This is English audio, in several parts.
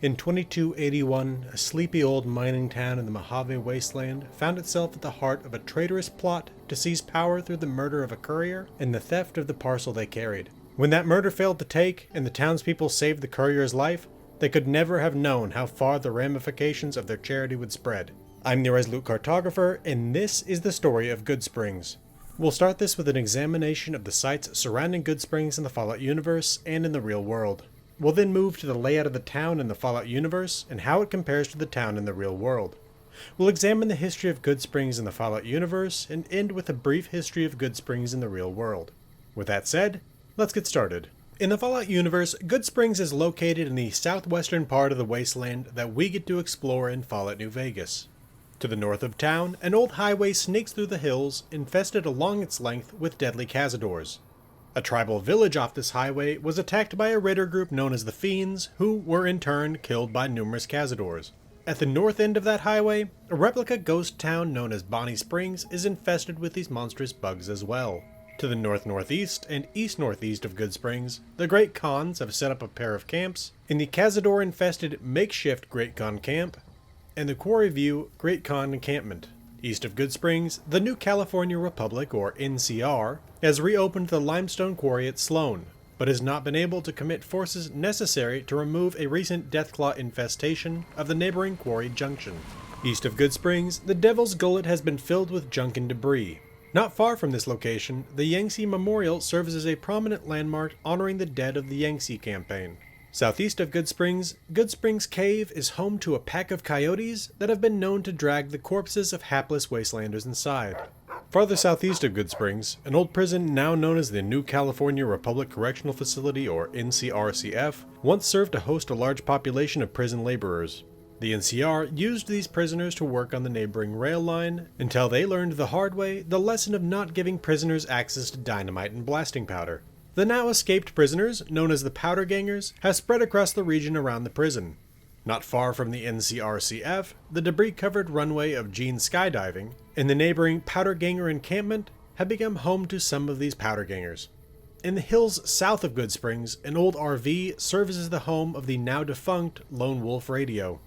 In 2281, a sleepy old mining town in the Mojave Wasteland found itself at the heart of a traitorous plot to seize power through the murder of a courier and the theft of the parcel they carried. When that murder failed to take, and the townspeople saved the courier's life, they could never have known how far the ramifications of their charity would spread. I'm the Resolute Cartographer, and this is the story of Goodsprings. We'll start this with an examination of the sites surrounding Goodsprings in the Fallout universe and in the real world. We'll then move to the layout of the town in the Fallout universe and how it compares to the town in the real world. We'll examine the history of Goodsprings in the Fallout universe and end with a brief history of Goodsprings in the real world. With that said, let's get started. In the Fallout universe, Goodsprings is located in the southwestern part of the wasteland that we get to explore in Fallout New Vegas. To the north of town, an old highway snakes through the hills, infested along its length with deadly cazadors. A tribal village off this highway was attacked by a raider group known as the Fiends, who were in turn killed by numerous cazadors. At the north end of that highway, a replica ghost town known as Bonnie Springs is infested with these monstrous bugs as well. To the north-northeast and east-northeast of Goodsprings, the Great Khans have set up a pair of camps in the cazador-infested makeshift Great Khan Camp and the Quarry View Great Khan Encampment. East of Goodsprings, the New California Republic, or NCR, has reopened the limestone quarry at Sloan, but has not been able to commit forces necessary to remove a recent Deathclaw infestation of the neighboring Quarry Junction. East of Goodsprings, the Devil's Gullet has been filled with junk and debris. Not far from this location, the Yangtze Memorial serves as a prominent landmark honoring the dead of the Yangtze campaign. Southeast of Goodsprings, Goodsprings Cave is home to a pack of coyotes that have been known to drag the corpses of hapless wastelanders inside. Farther southeast of Goodsprings, an old prison now known as the New California Republic Correctional Facility, or NCRCF, once served to host a large population of prison laborers. The NCR used these prisoners to work on the neighboring rail line until they learned the hard way the lesson of not giving prisoners access to dynamite and blasting powder. The now escaped prisoners, known as the Powder Gangers, have spread across the region around the prison. Not far from the NCRCF, the debris-covered runway of Gene Skydiving and the neighboring Powder Ganger encampment have become home to some of these Powder Gangers. In the hills south of Goodsprings, an old RV serves as the home of the now-defunct Lone Wolf Radio.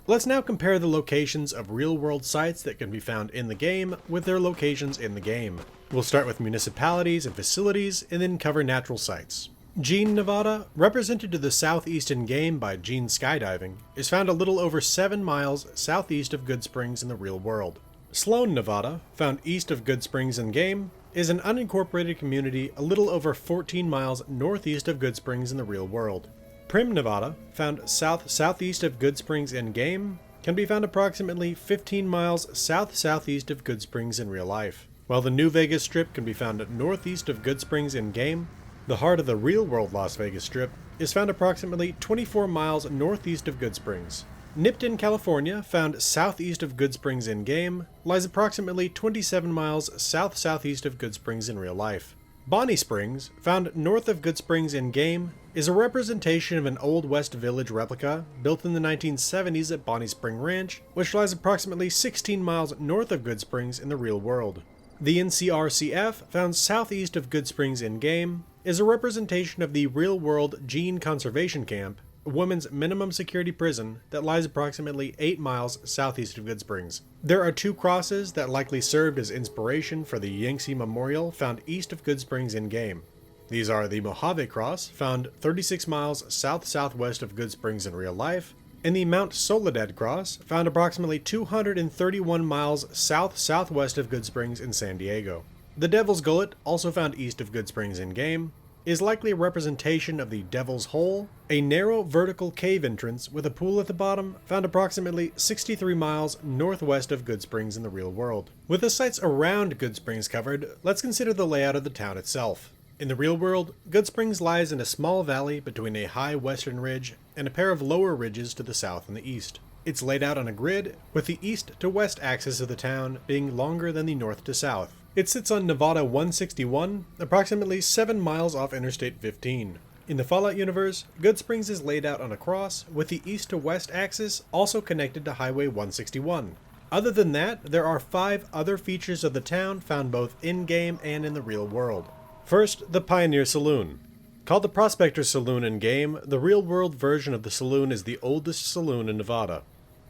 Let's now compare the locations of real-world sites that can be found in the game with their locations in the game. We'll start with municipalities and facilities, and then cover natural sites. Gene, Nevada, represented to the southeast in game by Gene Skydiving, is found a little over 7 miles southeast of Goodsprings in the real world. Sloan, Nevada, found east of Goodsprings in game, is an unincorporated community a little over 14 miles northeast of Goodsprings in the real world. Prim, Nevada, found south-southeast of Goodsprings in game, can be found approximately 15 miles south-southeast of Goodsprings in real life. While the New Vegas Strip can be found northeast of Goodsprings in game, the heart of the real-world Las Vegas Strip is found approximately 24 miles northeast of Goodsprings. Nipton, California, found southeast of Goodsprings in game, lies approximately 27 miles south-southeast of Goodsprings in real life. Bonnie Springs, found north of Goodsprings in game, is a representation of an Old West Village replica built in the 1970s at Bonnie Spring Ranch, which lies approximately 16 miles north of Goodsprings in the real world. The NCRCF, found southeast of Goodsprings in game, is a representation of the real-world Gene Conservation Camp, a women's minimum security prison that lies approximately 8 miles southeast of Goodsprings. There are 2 crosses that likely served as inspiration for the Yangtze Memorial found east of Goodsprings in game. These are the Mojave Cross, found 36 miles south-southwest of Goodsprings in real life, and the Mount Soledad Cross, found approximately 231 miles south-southwest of Goodsprings in San Diego. The Devil's Gullet, also found east of Goodsprings in game, is likely a representation of the Devil's Hole, a narrow vertical cave entrance with a pool at the bottom, found approximately 63 miles northwest of Goodsprings in the real world. With the sites around Goodsprings covered, let's consider the layout of the town itself. In the real world, Goodsprings lies in a small valley between a high western ridge and a pair of lower ridges to the south and the east. It's laid out on a grid, with the east to west axis of the town being longer than the north to south. It sits on Nevada 161, approximately 7 miles off Interstate 15. In the Fallout universe, Goodsprings is laid out on a cross, with the east to west axis also connected to Highway 161. Other than that, there are 5 other features of the town found both in-game and in the real world. First, the Pioneer Saloon. Called the Prospector Saloon in-game, the real-world version of the saloon is the oldest saloon in Nevada.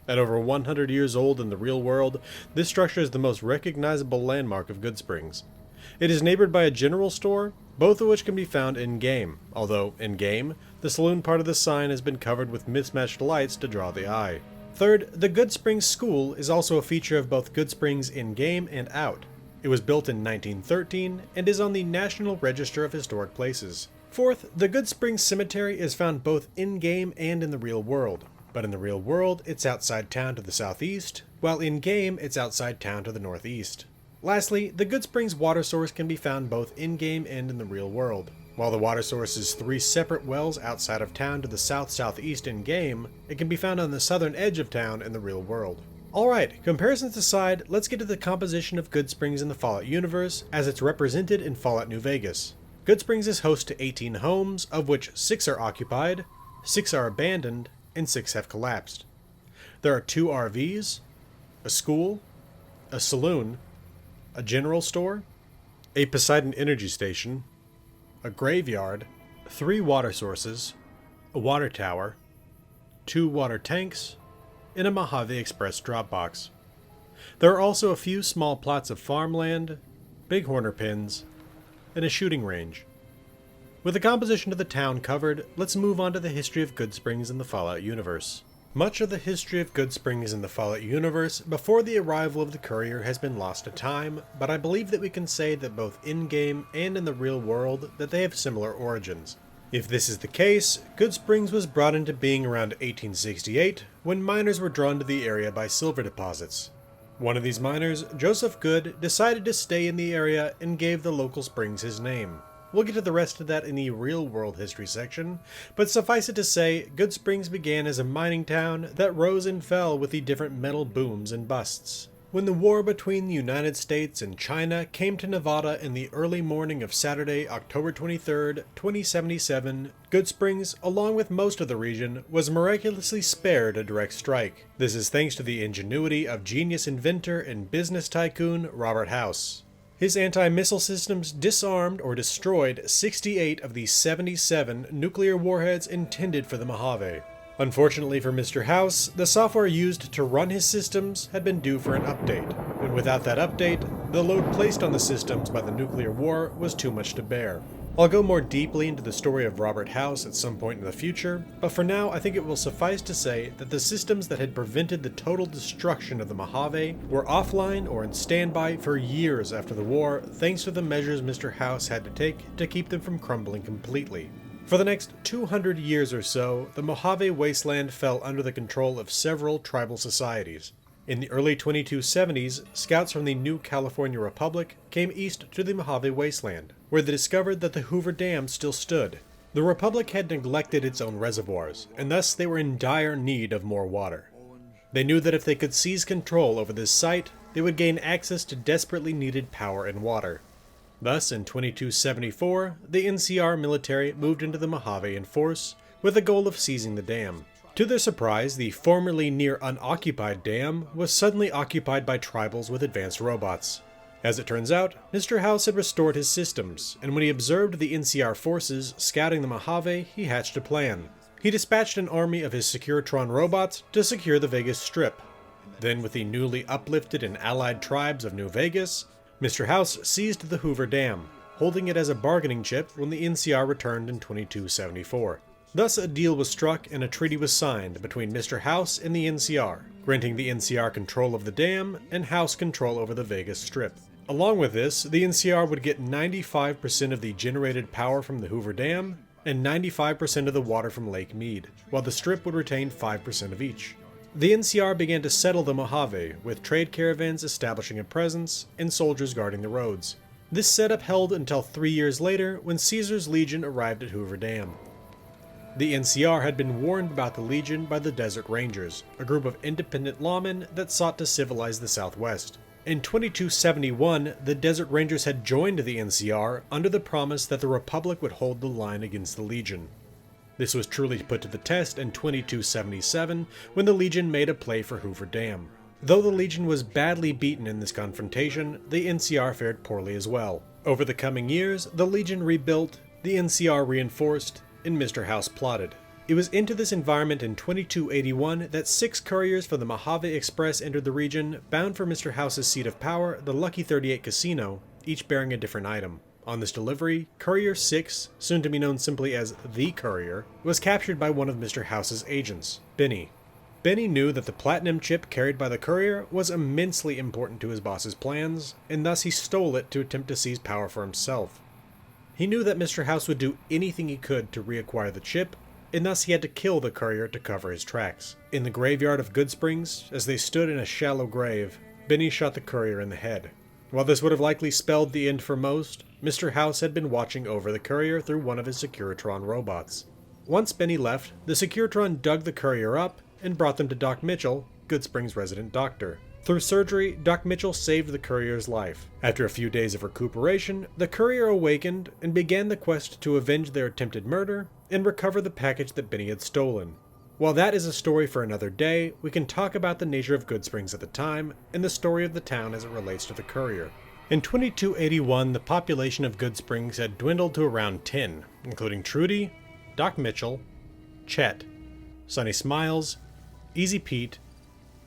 At over 100 years old in the real world, this structure is the most recognizable landmark of Goodsprings. It is neighbored by a general store, both of which can be found in-game, although, in-game, the saloon part of the sign has been covered with mismatched lights to draw the eye. Third, the Goodsprings School is also a feature of both Goodsprings in-game and out. It was built in 1913 and is on the National Register of Historic Places. Fourth, the Goodsprings Cemetery is found both in-game and in the real world. But in the real world, it's outside town to the southeast, while in-game, it's outside town to the northeast. Lastly, the Goodsprings water source can be found both in-game and in the real world. While the water source is 3 separate wells outside of town to the south-southeast in-game, it can be found on the southern edge of town in the real world. Alright, comparisons aside, let's get to the composition of Goodsprings in the Fallout universe as it's represented in Fallout New Vegas. Goodsprings is host to 18 homes, of which 6 are occupied, 6 are abandoned, and 6 have collapsed. There are 2 RVs, a school, a saloon, a general store, a Poseidon energy station, a graveyard, 3 water sources, a water tower, 2 water tanks, and a Mojave Express drop box. There are also a few small plots of farmland, bighorner pens, and a shooting range. With the composition of the town covered, let's move on to the history of Goodsprings in the Fallout universe. Much of the history of Goodsprings in the Fallout universe before the arrival of the courier has been lost to time, but I believe that we can say that both in-game and in the real world that they have similar origins. If this is the case, Goodsprings was brought into being around 1868 when miners were drawn to the area by silver deposits. One of these miners, Joseph Good, decided to stay in the area and gave the local springs his name. We'll get to the rest of that in the real-world history section, but suffice it to say, Goodsprings began as a mining town that rose and fell with the different metal booms and busts. When the war between the United States and China came to Nevada in the early morning of Saturday, October 23, 2077, Goodsprings, along with most of the region, was miraculously spared a direct strike. This is thanks to the ingenuity of genius inventor and business tycoon Robert House. His anti-missile systems disarmed or destroyed 68 of the 77 nuclear warheads intended for the Mojave. Unfortunately for Mr. House, the software used to run his systems had been due for an update, and without that update, the load placed on the systems by the nuclear war was too much to bear. I'll go more deeply into the story of Robert House at some point in the future, but for now I think it will suffice to say that the systems that had prevented the total destruction of the Mojave were offline or in standby for years after the war, thanks to the measures Mr. House had to take to keep them from crumbling completely. For the next 200 years or so, the Mojave wasteland fell under the control of several tribal societies. In the early 2270s, scouts from the New California Republic came east to the Mojave wasteland, where they discovered that the Hoover Dam still stood. The Republic had neglected its own reservoirs, and thus they were in dire need of more water. They knew that if they could seize control over this site, they would gain access to desperately needed power and water. Thus, in 2274, the NCR military moved into the Mojave in force, with the goal of seizing the dam. To their surprise, the formerly near unoccupied dam was suddenly occupied by tribals with advanced robots. As it turns out, Mr. House had restored his systems, and when he observed the NCR forces scouting the Mojave, he hatched a plan. He dispatched an army of his Securitron robots to secure the Vegas Strip. Then, with the newly uplifted and allied tribes of New Vegas, Mr. House seized the Hoover Dam, holding it as a bargaining chip when the NCR returned in 2274. Thus, a deal was struck and a treaty was signed between Mr. House and the NCR, granting the NCR control of the dam and House control over the Vegas Strip. Along with this, the NCR would get 95% of the generated power from the Hoover Dam and 95% of the water from Lake Mead, while the Strip would retain 5% of each. The NCR began to settle the Mojave, with trade caravans establishing a presence and soldiers guarding the roads. This setup held until 3 years later when Caesar's Legion arrived at Hoover Dam. The NCR had been warned about the Legion by the Desert Rangers, a group of independent lawmen that sought to civilize the Southwest. In 2271, the Desert Rangers had joined the NCR under the promise that the Republic would hold the line against the Legion. This was truly put to the test in 2277 when the Legion made a play for Hoover Dam. Though the Legion was badly beaten in this confrontation, the NCR fared poorly as well. Over the coming years, the Legion rebuilt, the NCR reinforced, and Mr. House plotted. It was into this environment in 2281 that 6 couriers for the Mojave Express entered the region, bound for Mr. House's seat of power, the Lucky 38 Casino, each bearing a different item. On this delivery, Courier 6, soon to be known simply as the Courier, was captured by one of Mr. House's agents, Benny. Benny knew that the platinum chip carried by the courier was immensely important to his boss's plans, and thus he stole it to attempt to seize power for himself. He knew that Mr. House would do anything he could to reacquire the chip, and thus he had to kill the courier to cover his tracks. In the graveyard of Goodsprings, as they stood in a shallow grave, Benny shot the courier in the head. While this would have likely spelled the end for most, Mr. House had been watching over the courier through one of his Securitron robots. Once Benny left, the Securitron dug the courier up and brought them to Doc Mitchell, Goodsprings' resident doctor. Through surgery, Doc Mitchell saved the courier's life. After a few days of recuperation, the courier awakened and began the quest to avenge their attempted murder and recover the package that Benny had stolen. While that is a story for another day, we can talk about the nature of Goodsprings at the time and the story of the town as it relates to the courier. In 2281, the population of Goodsprings had dwindled to around 10, including Trudy, Doc Mitchell, Chet, Sonny Smiles, Easy Pete,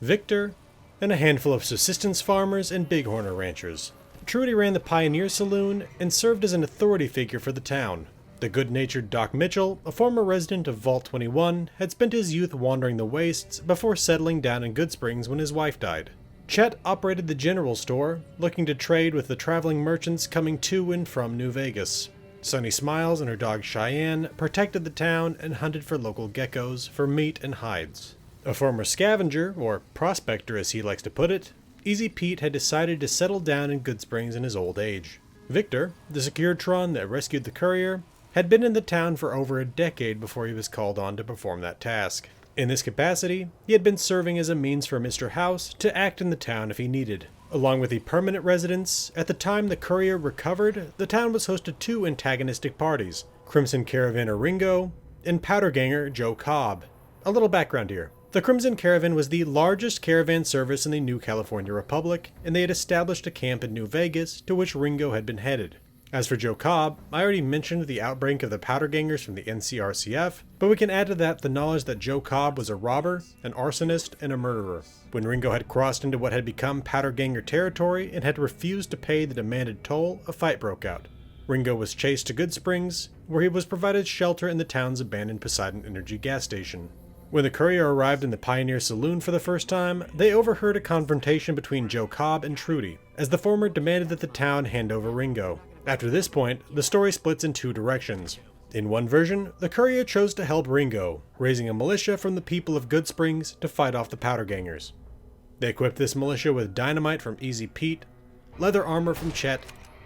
Victor, and a handful of subsistence farmers and bighorner ranchers. Trudy ran the Pioneer Saloon and served as an authority figure for the town. The good-natured Doc Mitchell, a former resident of Vault 21, had spent his youth wandering the wastes before settling down in Goodsprings when his wife died. Chet operated the general store, looking to trade with the traveling merchants coming to and from New Vegas. Sonny Smiles and her dog Cheyenne protected the town and hunted for local geckos for meat and hides. A former scavenger, or prospector as he likes to put it, Easy Pete had decided to settle down in Goodsprings in his old age. Victor, the Securitron that rescued the courier, had been in the town for over a decade before he was called on to perform that task. In this capacity, he had been serving as a means for Mr. House to act in the town if he needed. Along with the permanent residents, at the time the courier recovered, the town was host to 2 antagonistic parties, Crimson Caravaner Ringo and Powder Ganger Joe Cobb. A little background here. The Crimson Caravan was the largest caravan service in the New California Republic, and they had established a camp in New Vegas to which Ringo had been headed. As for Joe Cobb, I already mentioned the outbreak of the Powder Gangers from the NCRCF, but we can add to that the knowledge that Joe Cobb was a robber, an arsonist, and a murderer. When Ringo had crossed into what had become Powder Ganger territory and had refused to pay the demanded toll, a fight broke out. Ringo was chased to Goodsprings, where he was provided shelter in the town's abandoned Poseidon Energy gas station. When the courier arrived in the Pioneer Saloon for the first time, they overheard a confrontation between Joe Cobb and Trudy, as the former demanded that the town hand over Ringo. After this point, the story splits in 2 directions. In one version, the courier chose to help Ringo, raising a militia from the people of Goodsprings to fight off the Powder Gangers. They equipped this militia with dynamite from Easy Pete, leather armor from Chet,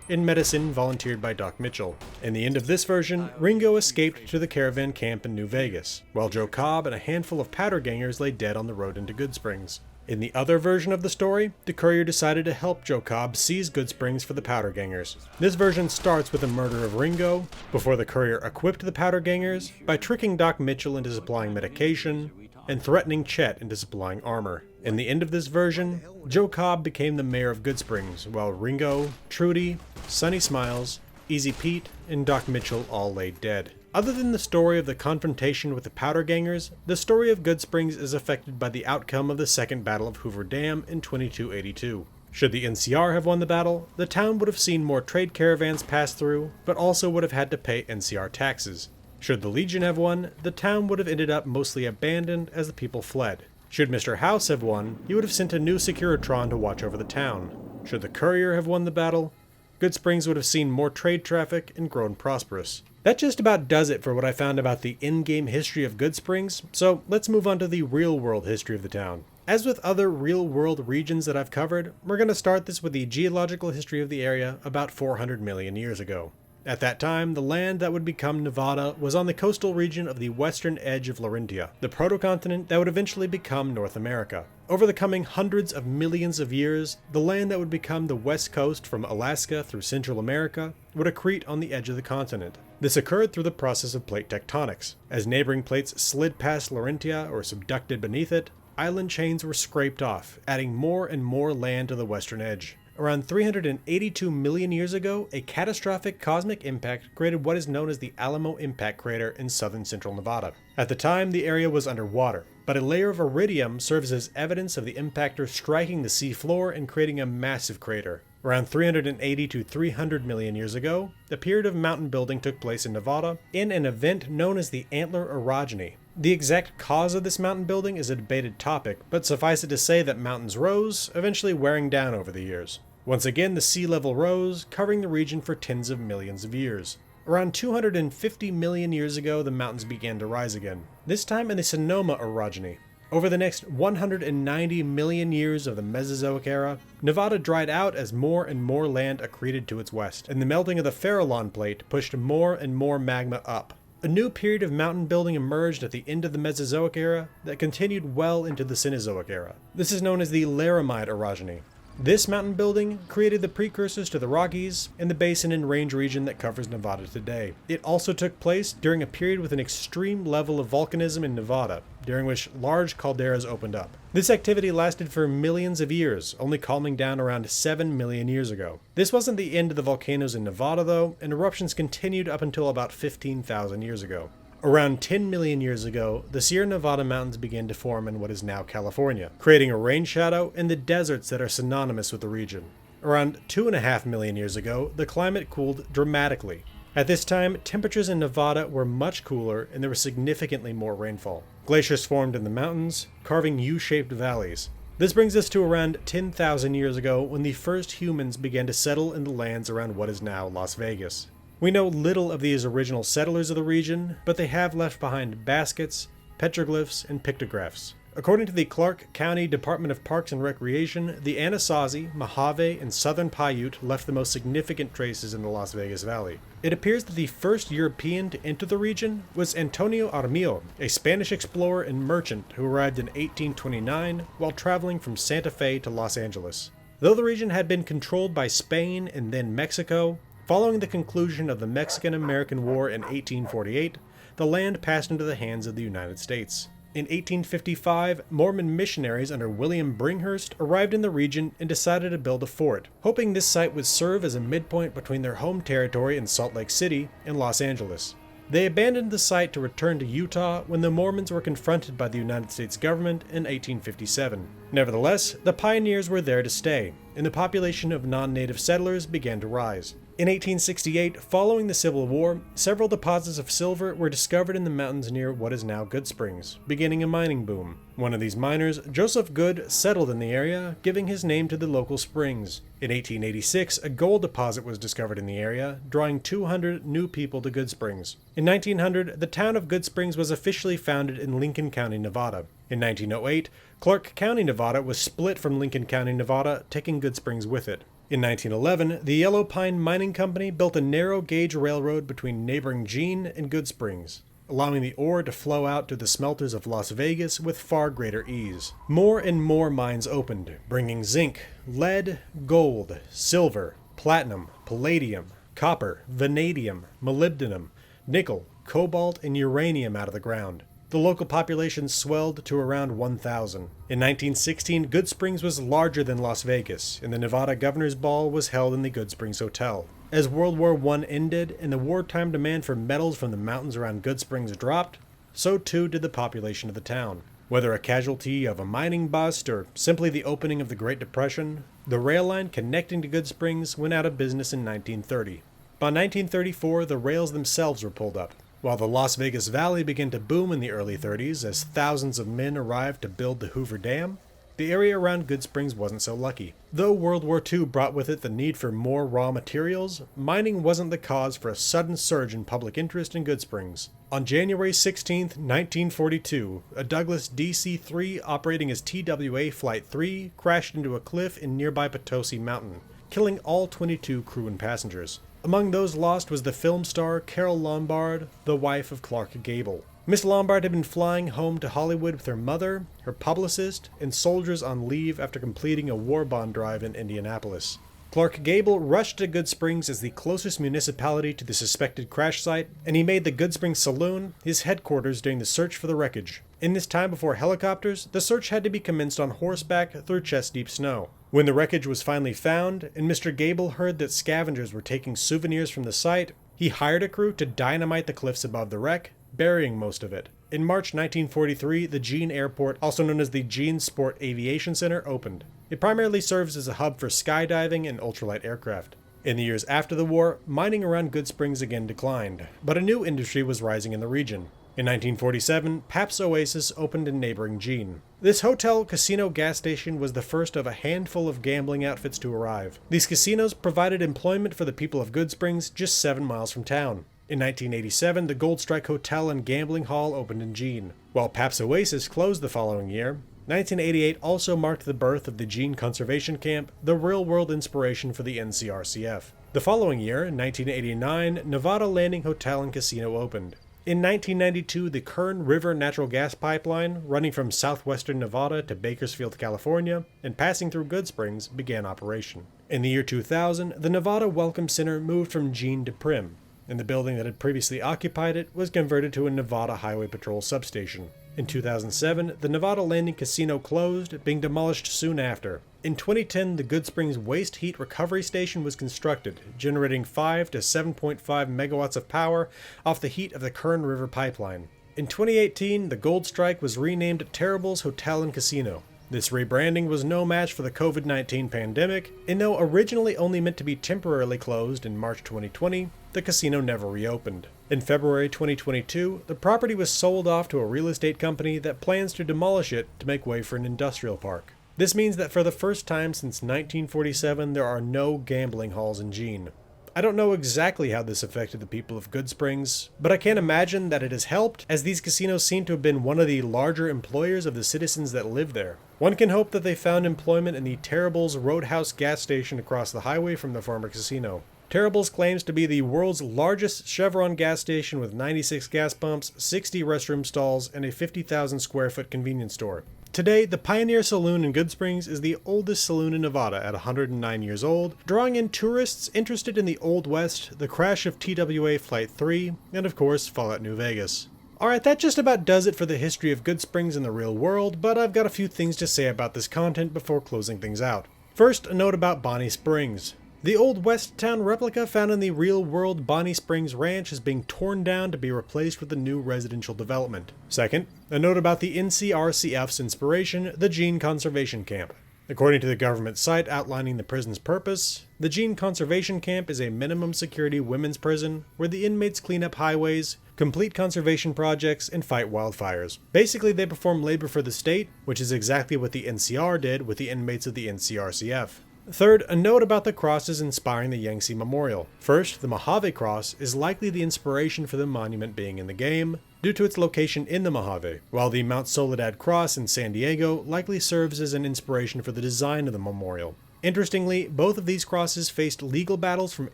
and medicine volunteered by Doc Mitchell. In the end of this version, Ringo escaped to the caravan camp in New Vegas, while Joe Cobb and a handful of Powder Gangers lay dead on the road into Goodsprings. In the other version of the story, the courier decided to help Joe Cobb seize Goodsprings for the Powder Gangers. This version starts with the murder of Ringo, before the courier equipped the Powder Gangers by tricking Doc Mitchell into supplying medication, and threatening Chet into supplying armor. In the end of this version, Joe Cobb became the mayor of Goodsprings, while Ringo, Trudy, Sonny Smiles, Easy Pete, and Doc Mitchell all lay dead. Other than the story of the confrontation with the Powder Gangers, the story of Goodsprings is affected by the outcome of the Second Battle of Hoover Dam in 2282. Should the NCR have won the battle, the town would have seen more trade caravans pass through, but also would have had to pay NCR taxes. Should the Legion have won, the town would have ended up mostly abandoned as the people fled. Should Mr. House have won, he would have sent a new Securitron to watch over the town. Should the courier have won the battle, Goodsprings would have seen more trade traffic and grown prosperous. That just about does it for what I found about the in-game history of Goodsprings, so let's move on to the real-world history of the town. As with other real-world regions that I've covered, we're going to start this with the geological history of the area about 400 million years ago. At that time, the land that would become Nevada was on the coastal region of the western edge of Laurentia, the protocontinent that would eventually become North America. Over the coming hundreds of millions of years, the land that would become the west coast from Alaska through Central America would accrete on the edge of the continent. This occurred through the process of plate tectonics. As neighboring plates slid past Laurentia or subducted beneath it, island chains were scraped off, adding more and more land to the western edge. Around 382 million years ago, a catastrophic cosmic impact created what is known as the Alamo Impact Crater in southern central Nevada. At the time, the area was underwater, but a layer of iridium serves as evidence of the impactor striking the sea floor and creating a massive crater. Around 380 to 300 million years ago, a period of mountain building took place in Nevada in an event known as the Antler Orogeny. The exact cause of this mountain building is a debated topic, but suffice it to say that mountains rose, eventually wearing down over the years. Once again, the sea level rose, covering the region for tens of millions of years. Around 250 million years ago, the mountains began to rise again, this time in the Sonoma Orogeny. Over the next 190 million years of the Mesozoic era, Nevada dried out as more and more land accreted to its west, and the melting of the Farallon Plate pushed more and more magma up. A new period of mountain building emerged at the end of the Mesozoic era that continued well into the Cenozoic era. This is known as the Laramide Orogeny. This mountain building created the precursors to the Rockies and the basin and range region that covers Nevada today. It also took place during a period with an extreme level of volcanism in Nevada, during which large calderas opened up. This activity lasted for millions of years, only calming down around 7 million years ago. This wasn't the end of the volcanoes in Nevada though, and eruptions continued up until about 15,000 years ago. Around 10 million years ago, the Sierra Nevada mountains began to form in what is now California, creating a rain shadow and the deserts that are synonymous with the region. Around 2.5 million years ago, the climate cooled dramatically. At this time, temperatures in Nevada were much cooler and there was significantly more rainfall. Glaciers formed in the mountains, carving U-shaped valleys. This brings us to around 10,000 years ago when the first humans began to settle in the lands around what is now Las Vegas. We know little of these original settlers of the region, but they have left behind baskets, petroglyphs, and pictographs. According to the Clark County Department of Parks and Recreation, the Anasazi, Mojave, and Southern Paiute left the most significant traces in the Las Vegas Valley. It appears that the first European to enter the region was Antonio Armillo, a Spanish explorer and merchant who arrived in 1829 while traveling from Santa Fe to Los Angeles. Though the region had been controlled by Spain and then Mexico, following the conclusion of the Mexican-American War in 1848, the land passed into the hands of the United States. In 1855, Mormon missionaries under William Bringhurst arrived in the region and decided to build a fort, hoping this site would serve as a midpoint between their home territory in Salt Lake City and Los Angeles. They abandoned the site to return to Utah when the Mormons were confronted by the United States government in 1857. Nevertheless, the pioneers were there to stay, and the population of non-native settlers began to rise. In 1868, following the Civil War, several deposits of silver were discovered in the mountains near what is now Goodsprings, beginning a mining boom. One of these miners, Joseph Good, settled in the area, giving his name to the local springs. In 1886, a gold deposit was discovered in the area, drawing 200 new people to Goodsprings. In 1900, the town of Goodsprings was officially founded in Lincoln County, Nevada. In 1908, Clark County, Nevada was split from Lincoln County, Nevada, taking Goodsprings with it. In 1911, the Yellow Pine Mining Company built a narrow-gauge railroad between neighboring Jean and Goodsprings, allowing the ore to flow out to the smelters of Las Vegas with far greater ease. More and more mines opened, bringing zinc, lead, gold, silver, platinum, palladium, copper, vanadium, molybdenum, nickel, cobalt, and uranium out of the ground. The local population swelled to around 1,000. In 1916, Goodsprings was larger than Las Vegas, and the Nevada Governor's Ball was held in the Goodsprings Hotel. As World War I ended and the wartime demand for metals from the mountains around Goodsprings dropped, so too did the population of the town. Whether a casualty of a mining bust or simply the opening of the Great Depression, the rail line connecting to Goodsprings went out of business in 1930. By 1934, the rails themselves were pulled up. While the Las Vegas Valley began to boom in the early 30s as thousands of men arrived to build the Hoover Dam, the area around Goodsprings wasn't so lucky. Though World War II brought with it the need for more raw materials, mining wasn't the cause for a sudden surge in public interest in Goodsprings. On January 16, 1942, a Douglas DC-3 operating as TWA Flight 3 crashed into a cliff in nearby Potosi Mountain, killing all 22 crew and passengers. Among those lost was the film star Carole Lombard, the wife of Clark Gable. Miss Lombard had been flying home to Hollywood with her mother, her publicist, and soldiers on leave after completing a war bond drive in Indianapolis. Clark Gable rushed to Goodsprings as the closest municipality to the suspected crash site, and he made the Goodsprings Saloon his headquarters during the search for the wreckage. In this time before helicopters, the search had to be commenced on horseback through chest-deep snow. When the wreckage was finally found, and Mr. Gable heard that scavengers were taking souvenirs from the site, he hired a crew to dynamite the cliffs above the wreck, burying most of it. In March 1943, the Jean Airport, also known as the Jean Sport Aviation Center, opened. It primarily serves as a hub for skydiving and ultralight aircraft. In the years after the war, mining around Goodsprings again declined, but a new industry was rising in the region. In 1947, Pabst Oasis opened in neighboring Jean. This hotel, casino, gas station was the first of a handful of gambling outfits to arrive. These casinos provided employment for the people of Goodsprings just 7 miles from town. In 1987, the Gold Strike Hotel and Gambling Hall opened in Jean. While Pabst Oasis closed the following year, 1988 also marked the birth of the Jean Conservation Camp, the real-world inspiration for the NCRCF. The following year, in 1989, Nevada Landing Hotel and Casino opened. In 1992, the Kern River natural gas pipeline, running from southwestern Nevada to Bakersfield, California, and passing through Goodsprings, began operation. In the year 2000, the Nevada Welcome Center moved from Jean to Primm, and the building that had previously occupied it was converted to a Nevada Highway Patrol substation. In 2007, the Nevada Landing Casino closed, being demolished soon after. In 2010, the Goodsprings Waste Heat Recovery Station was constructed, generating 5 to 7.5 megawatts of power off the heat of the Kern River pipeline. In 2018, the Gold Strike was renamed Terrible's Hotel and Casino. This rebranding was no match for the COVID-19 pandemic, and though originally only meant to be temporarily closed in March 2020, the casino never reopened. In February 2022, the property was sold off to a real estate company that plans to demolish it to make way for an industrial park. This means that for the first time since 1947, there are no gambling halls in Jean. I don't know exactly how this affected the people of Goodsprings, but I can't imagine that it has helped, as these casinos seem to have been one of the larger employers of the citizens that live there. One can hope that they found employment in the Terrible's Roadhouse gas station across the highway from the former casino. Terrible's claims to be the world's largest Chevron gas station with 96 gas pumps, 60 restroom stalls, and a 50,000 square foot convenience store. Today, the Pioneer Saloon in Goodsprings is the oldest saloon in Nevada at 109 years old, drawing in tourists interested in the Old West, the crash of TWA Flight 3, and of course, Fallout New Vegas. Alright, that just about does it for the history of Goodsprings in the real world, but I've got a few things to say about this content before closing things out. First, a note about Bonnie Springs. The old West Town replica found in the real-world Bonnie Springs Ranch is being torn down to be replaced with a new residential development. Second, a note about the NCRCF's inspiration, the Jean Conservation Camp. According to the government site outlining the prison's purpose, the Jean Conservation Camp is a minimum security women's prison where the inmates clean up highways, complete conservation projects, and fight wildfires. Basically, they perform labor for the state, which is exactly what the NCR did with the inmates of the NCRCF. Third, a note about the crosses inspiring the Yangtze Memorial. First, the Mojave Cross is likely the inspiration for the monument being in the game, due to its location in the Mojave, while the Mount Soledad Cross in San Diego likely serves as an inspiration for the design of the memorial. Interestingly, both of these crosses faced legal battles from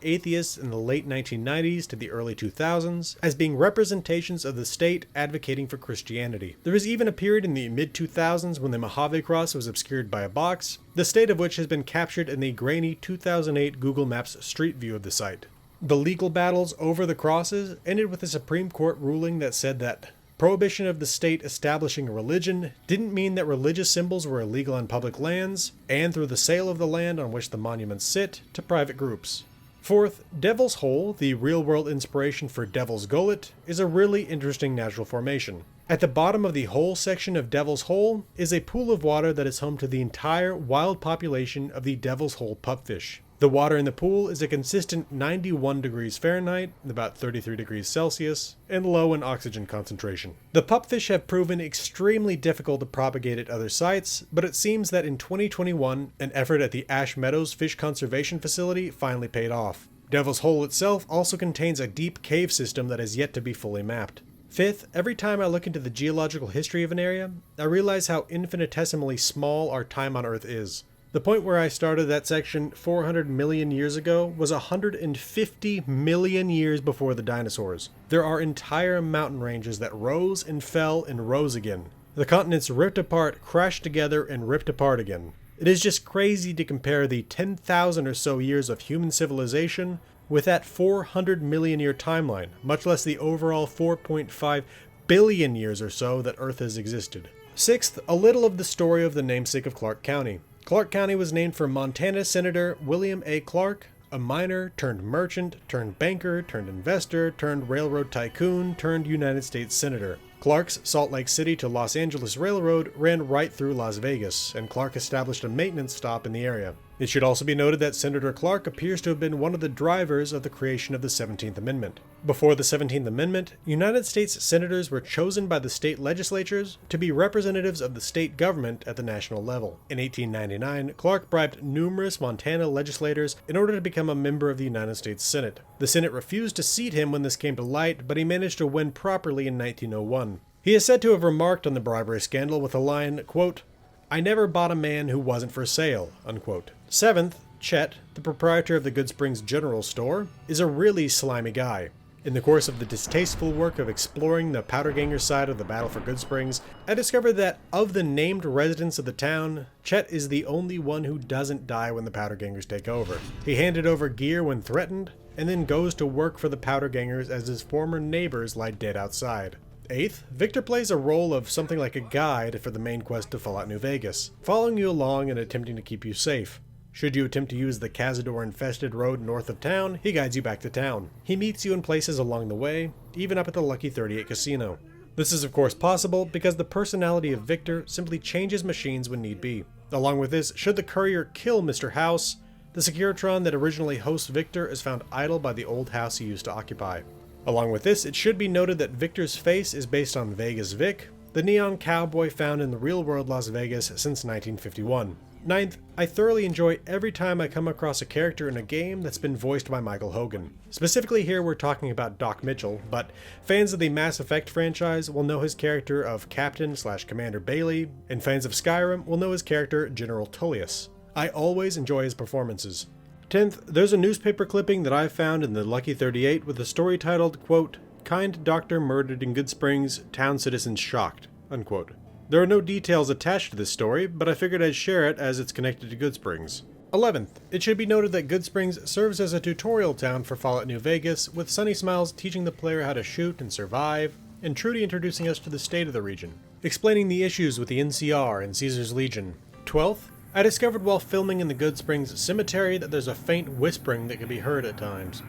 atheists in the late 1990s to the early 2000s as being representations of the state advocating for Christianity. There was even a period in the mid-2000s when the Mojave Cross was obscured by a box, the state of which has been captured in the grainy 2008 Google Maps Street View of the site. The legal battles over the crosses ended with a Supreme Court ruling that said that prohibition of the state establishing a religion didn't mean that religious symbols were illegal on public lands, and through the sale of the land on which the monuments sit to private groups. Fourth, Devil's Hole, the real-world inspiration for Devil's Gullet, is a really interesting natural formation. At the bottom of the hole section of Devil's Hole is a pool of water that is home to the entire wild population of the Devil's Hole pupfish. The water in the pool is a consistent 91 degrees Fahrenheit, about 33 degrees Celsius, and low in oxygen concentration. The pupfish have proven extremely difficult to propagate at other sites, but it seems that in 2021, an effort at the Ash Meadows Fish Conservation Facility finally paid off. Devil's Hole itself also contains a deep cave system that has yet to be fully mapped. Fifth, every time I look into the geological history of an area, I realize how infinitesimally small our time on Earth is. The point where I started that section 400 million years ago was 150 million years before the dinosaurs. There are entire mountain ranges that rose and fell and rose again. The continents ripped apart, crashed together, and ripped apart again. It is just crazy to compare the 10,000 or so years of human civilization with that 400 million year timeline, much less the overall 4.5 billion years or so that Earth has existed. Sixth, a little of the story of the namesake of Clark County. Clark County was named for Montana Senator William A. Clark, a miner turned merchant, turned banker, turned investor, turned railroad tycoon, turned United States Senator. Clark's Salt Lake City to Los Angeles Railroad ran right through Las Vegas, and Clark established a maintenance stop in the area. It should also be noted that Senator Clark appears to have been one of the drivers of the creation of the 17th Amendment. Before the 17th Amendment, United States senators were chosen by the state legislatures to be representatives of the state government at the national level. In 1899, Clark bribed numerous Montana legislators in order to become a member of the United States Senate. The Senate refused to seat him when this came to light, but he managed to win properly in 1901. He is said to have remarked on the bribery scandal with the line, quote, "I never bought a man who wasn't for sale," unquote. Seventh, Chet, the proprietor of the Goodsprings General Store, is a really slimy guy. In the course of the distasteful work of exploring the Powderganger side of the battle for Goodsprings, I discovered that of the named residents of the town, Chet is the only one who doesn't die when the Powdergangers take over. He handed over gear when threatened, and then goes to work for the Powdergangers as his former neighbors lie dead outside. Eighth, Victor plays a role of something like a guide for the main quest to Fallout New Vegas, following you along and attempting to keep you safe. Should you attempt to use the Cazador-infested road north of town, he guides you back to town. He meets you in places along the way, even up at the Lucky 38 casino. This is of course possible because the personality of Victor simply changes machines when need be. Along with this, should the courier kill Mr. House, the Securitron that originally hosts Victor is found idle by the old house he used to occupy. Along with this, it should be noted that Victor's face is based on Vegas Vic, the neon cowboy found in the real-world Las Vegas since 1951. Ninth, I thoroughly enjoy every time I come across a character in a game that's been voiced by Michael Hogan. Specifically here we're talking about Doc Mitchell, but fans of the Mass Effect franchise will know his character of Captain/Commander Bailey, and fans of Skyrim will know his character General Tullius. I always enjoy his performances. 10th, there's a newspaper clipping that I found in the Lucky 38 with a story titled, quote, "Kind Doctor Murdered in Goodsprings, Town Citizens Shocked," unquote. There are no details attached to this story, but I figured I'd share it as it's connected to Goodsprings. 11th, it should be noted that Goodsprings serves as a tutorial town for Fallout New Vegas, with Sunny Smiles teaching the player how to shoot and survive, and Trudy introducing us to the state of the region, explaining the issues with the NCR and Caesar's Legion. 12th, I discovered while filming in the Goodsprings cemetery that there's a faint whispering that can be heard at times.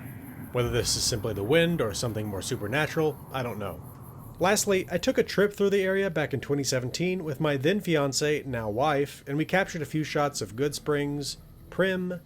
Whether this is simply the wind or something more supernatural, I don't know. Lastly, I took a trip through the area back in 2017 with my then fiancé, now wife, and we captured a few shots of Goodsprings, Prim,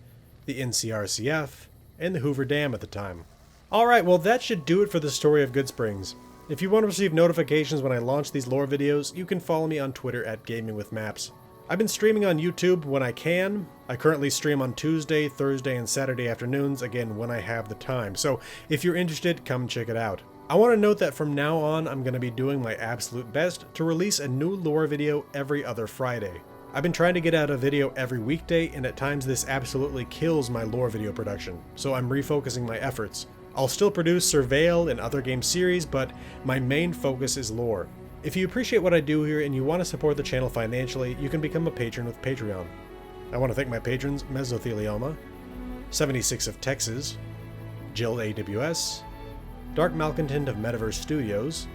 the NCRCF, and the Hoover Dam at the time. Alright, well that should do it for the story of Goodsprings. If you want to receive notifications when I launch these lore videos, you can follow me on Twitter at GamingWithMaps. I've been streaming on YouTube when I can. I currently stream on Tuesday, Thursday, and Saturday afternoons, again when I have the time. So if you're interested, come check it out. I want to note that from now on, I'm going to be doing my absolute best to release a new lore video every other Friday. I've been trying to get out a video every weekday, and at times this absolutely kills my lore video production, so I'm refocusing my efforts. I'll still produce Surveil and other game series, but my main focus is lore. If you appreciate what I do here and you want to support the channel financially, you can become a patron with Patreon. I want to thank my patrons Mesothelioma, 76 of Texas, Jill AWS, Dark Malcontent of Metaverse Studios,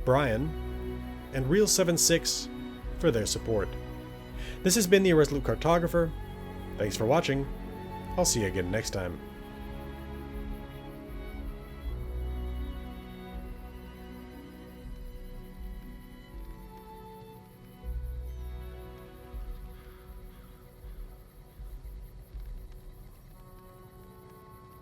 Brian, and Real76 for their support. This has been the Irresolute Cartographer. Thanks for watching. I'll see you again next time.